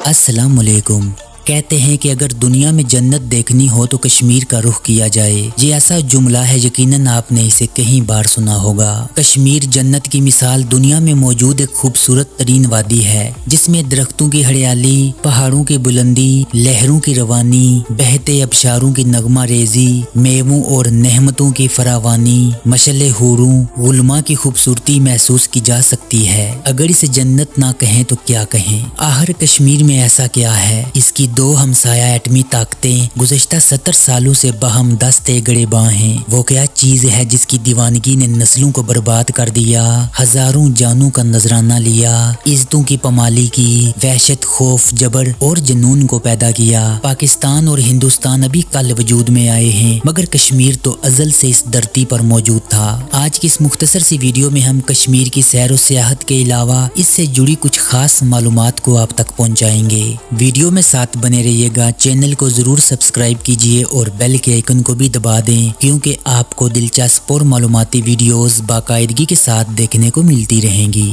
अस्सलामुअलैकुम। कहते हैं कि अगर दुनिया में जन्नत देखनी हो तो कश्मीर का रुख किया जाए। ये ऐसा जुमला है, यकीनन आपने इसे कई बार सुना होगा। कश्मीर जन्नत की मिसाल दुनिया में मौजूद एक खूबसूरत तरीन वादी है, जिसमें दरख्तों की हरियाली, पहाड़ों की बुलंदी, लहरों की रवानी, बहते अबशारों की नगमा रेजी, मेवों और नेहमतों की फरावानी, मशले हुरों, गुलमा की खूबसूरती महसूस की जा सकती है। अगर इसे जन्नत ना कहें तो क्या कहें। आहर कश्मीर में ऐसा क्या है? इसकी दो हमसाया एटमी ताकतें गुज़श्ता 70 सालों से बाहम दस्ते गड़ेबां हैं। वो क्या चीज़ है जिसकी दीवानगी ने नस्लों को बर्बाद कर दिया, हजारों जानों का नजराना लिया, इज्जतों की पमाली की, वहशत, खौफ, जबर और जुनून को पैदा किया। पाकिस्तान और हिंदुस्तान अभी कल वजूद में आए हैं, मगर कश्मीर तो अजल से इस धरती पर मौजूद था। आज की इस मुख्तसर सी वीडियो में हम कश्मीर की सैर व सियाहत के अलावा इससे जुड़ी कुछ खास मालूमात को आप तक पहुँचाएंगे। वीडियो में साथ बने रहिएगा। चैनल को जरूर सब्सक्राइब कीजिए और बेल के आइकन को भी दबा दें, क्योंकि आपको दिलचस्प और मालूमाती वीडियोस बाकायदगी के साथ देखने को मिलती रहेंगी।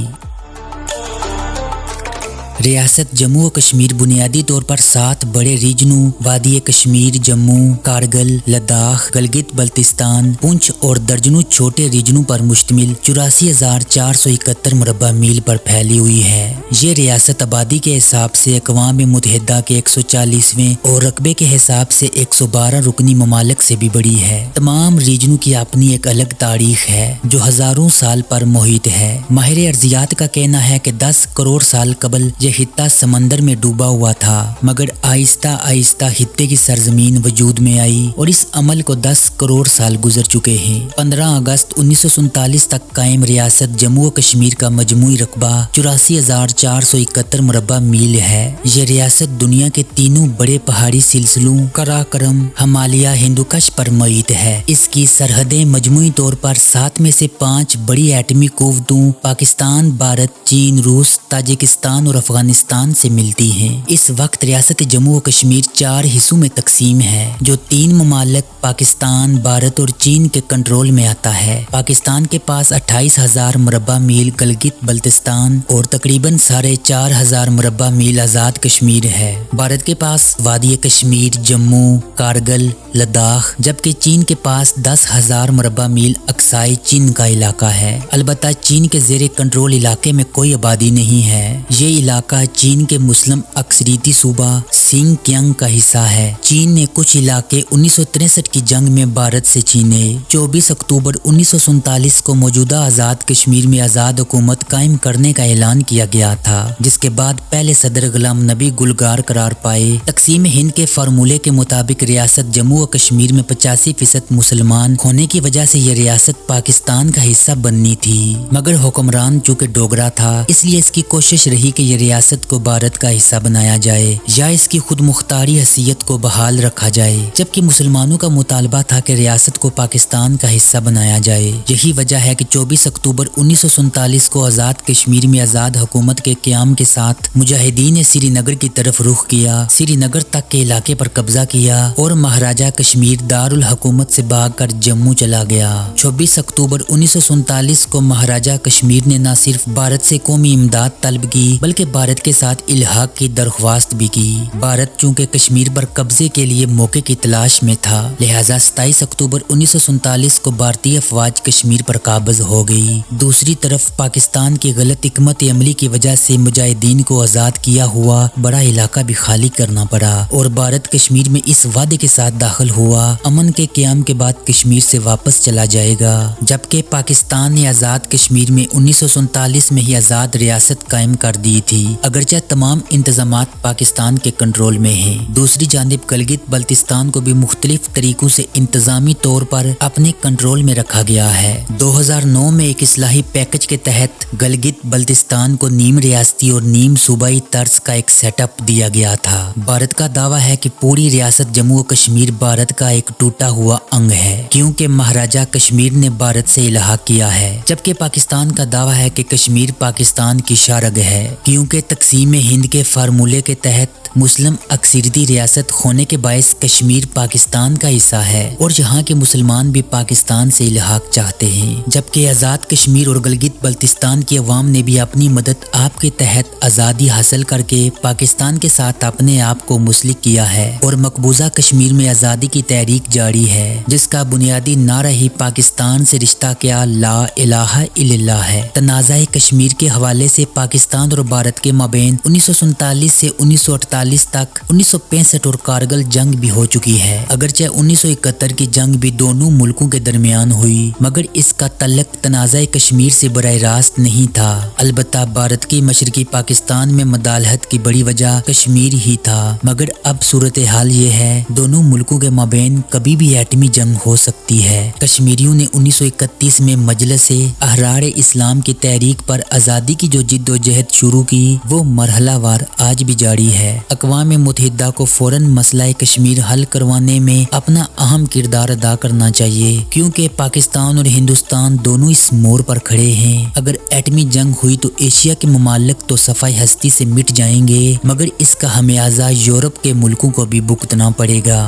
रियासत जम्मू व कश्मीर बुनियादी तौर पर 7 बड़े रीजनों वादी कश्मीर, जम्मू, कारगिल, लद्दाख, गलगित बल्तिस्तान, पुंछ और दर्जनों छोटे रीजनों पर मुश्तमिल 84,471 मुरब्बा मील पर फैली हुई है। ये रियासत आबादी के हिसाब से अक़वाम मुत्तहिदा के 140वें और रकबे के हिसाब से 112 रुकनी ममालिक से भी बड़ी है। तमाम रीजनों की अपनी एक अलग तारीख है जो हजारों साल पर मोहित है। माहिर अर्जियात का कहना है कि 10 करोड़ साल कबल हित्ता समंदर में डूबा हुआ था, मगर आहिस्ता आहिस्ता हित्ते की सरजमीन वजूद में आई और इस अमल को 10 करोड़ साल गुजर चुके हैं। 15 अगस्त 1947 तक कायम रियासत जम्मू व कश्मीर का मजमूई रकबा 84,471 मुरब्बा मील है। ये रियासत दुनिया के तीनों बड़े पहाड़ी सिलसिलों कराकरम, हिमालय, हिंदुकश पर मुहित है। इसकी सरहदें मजमूई तौर पर 7 में से 5 बड़ी एटमी कुव्वतों पाकिस्तान, भारत, चीन, रूस, ताजिकिस्तान और अफगानिस्तान से मिलती हैं। इस वक्त रियासत जम्मू व कश्मीर 4 हिस्सों में तकसीम है, जो 3 ममालिक पाकिस्तान, भारत और चीन के कंट्रोल में आता है। पाकिस्तान के पास 28,000 मुरब्बा मील गलगित बल्तिस्तान और तकरीबन 4,500 मुरब्बा मील आज़ाद कश्मीर है। भारत के पास वादी कश्मीर, जम्मू, कारगिल, लद्दाख, जबकि चीन के पास 10,000 मुरब्बा मील अक्साई चीन का इलाका है। अलबत्ता चीन के ज़ेरे कंट्रोल इलाके में कोई आबादी नहीं है। ये इलाका चीन के मुस्लिम अक्सरीती सूबा सिंकियांग का हिस्सा है। चीन ने कुछ इलाके 1963 की जंग में भारत से छीने। 24 अक्टूबर 1947 को मौजूदा आज़ाद कश्मीर में आज़ाद हुकूमत कायम करने का ऐलान किया गया था, जिसके बाद पहले सदर गुलाम नबी गुलजार करार पाए। तकसीम हिंद के फार्मूले के मुताबिक रियासत जम्मू व कश्मीर में 85% मुसलमान होने की वजह से ये रियासत पाकिस्तान का हिस्सा बननी थी, मगर हुक्मरान चूँकि डोगरा था, इसलिए इसकी कोशिश रही कि ये रियासत को भारत का हिस्सा बनाया जाए या इसकी खुद मुख्तारी हैसियत को बहाल रखा जाए, जबकि मुसलमानों का मुतालबा था कि रियासत को पाकिस्तान का हिस्सा बनाया जाए। यही वजह है कि 24 अक्टूबर 1947 को आज़ाद कश्मीर में आज़ाद हुकूमत के क़याम के साथ मुजाहिदीन ने श्रीनगर की तरफ रुख किया, श्रीनगर तक के इलाके पर कब्जा किया और महाराजा कश्मीर दारुल हुकूमत से भागकर जम्मू चला गया। 24 अक्टूबर 1947 को महाराजा कश्मीर ने न सिर्फ भारत से कौमी इमदाद तलब की, बल्कि भारत के साथ इल्हाक की दरख्वास्त भी की। भारत चूँकि कश्मीर पर कब्जे के लिए मौके की तलाश में था, लिहाजा 27 अक्टूबर 1947 को भारतीय अफवाज कश्मीर पर काबिज हो गई। दूसरी तरफ पाकिस्तान की गलत हिकमत अमली की वजह से मुजाहिदीन को आज़ाद किया हुआ बड़ा इलाका भी खाली करना पड़ा और भारत कश्मीर में इस वादे के साथ दाखिल हुआ अमन के क़याम के बाद कश्मीर से वापस चला जाएगा, जबकि पाकिस्तान ने आज़ाद कश्मीर में 1947 में ही आज़ाद रियासत कायम कर दी थी, अगरचे तमाम इंतजामात पाकिस्तान के कंट्रोल में हैं। दूसरी जानिब गलगित बल्तिस्तान को भी मुख्तलिफ तरीकों से इंतजामी तौर पर अपने कंट्रोल में रखा गया है। 2009 में एक इस्लाही पैकेज के तहत गलगित बल्तिस्तान को नीम रियासती और नीम सूबाई तर्ज का एक सेटअप दिया गया था। भारत का दावा है कि पूरी रियासत जम्मू व कश्मीर भारत का एक टूटा हुआ अंग है, क्योंकि महाराजा कश्मीर ने भारत से इल्हाक किया है, जबकि पाकिस्तान का दावा है कि कश्मीर पाकिस्तान की शारग है, क्योंकि तकसीम हिंद के फार्मूले के तहत मुस्लिम अक्सरियती रियासत होने के बायस कश्मीर पाकिस्तान का हिस्सा है और यहाँ के मुसलमान भी पाकिस्तान से इल्हाक चाहते हैं, जबकि आज़ाद कश्मीर और गिलगित बल्तिस्तान की अवाम ने भी अपनी मदद आपके तहत आज़ादी हासिल करके पाकिस्तान के साथ अपने आप को मुस्लिक किया है और मकबूजा कश्मीर में आज़ादी की तहरीक जारी है, जिसका बुनियादी नारा ही पाकिस्तान से रिश्ता क्या ला इलाहा इल्लल्लाह है। तनाज़ा कश्मीर के हवाले से पाकिस्तान और भारत के माबैन 1947 से 1948 तक 1965 और कारगिल जंग भी हो चुकी है। अगरचे 1971 की जंग भी दोनों मुल्कों के दरमियान हुई, मगर इसका तल्लक तनाज़ा कश्मीर से बराह रास्त नहीं था। अलबत्ता भारत की मशरकी पाकिस्तान में मदालहत की बड़ी वजह कश्मीर ही था, मगर अब सूरत हाल ये है दोनों मुल्कों के माबैन कभी भी एटमी जंग हो सकती है। कश्मीरियों ने 1931 में मजलिस अहरार इस्लाम की तहरीक पर आज़ादी की जो जिद्दोजहद शुरू की वो मरहलावार आज भी जारी है। अक़वाम मुत्तहिदा को फौरन मसला कश्मीर हल करवाने में अपना अहम किरदार अदा करना चाहिए, क्योंकि पाकिस्तान और हिंदुस्तान दोनों इस मोड़ पर खड़े हैं। अगर एटमी जंग हुई तो एशिया के ममालिक तो सफाई हस्ती से मिट जाएंगे, मगर इसका हमेयाजा यूरोप के मुल्कों को भी भुगतना पड़ेगा।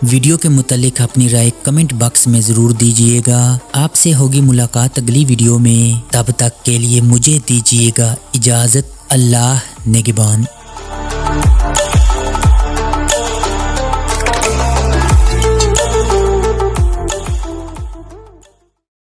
वीडियो के मुतालिक अपनी राय कमेंट बॉक्स में ज़रूर दीजिएगा। आपसे होगी मुलाकात अगली वीडियो में, तब तक के लिए मुझे दीजिएगा इजाज़त। अल्लाह निगहबान।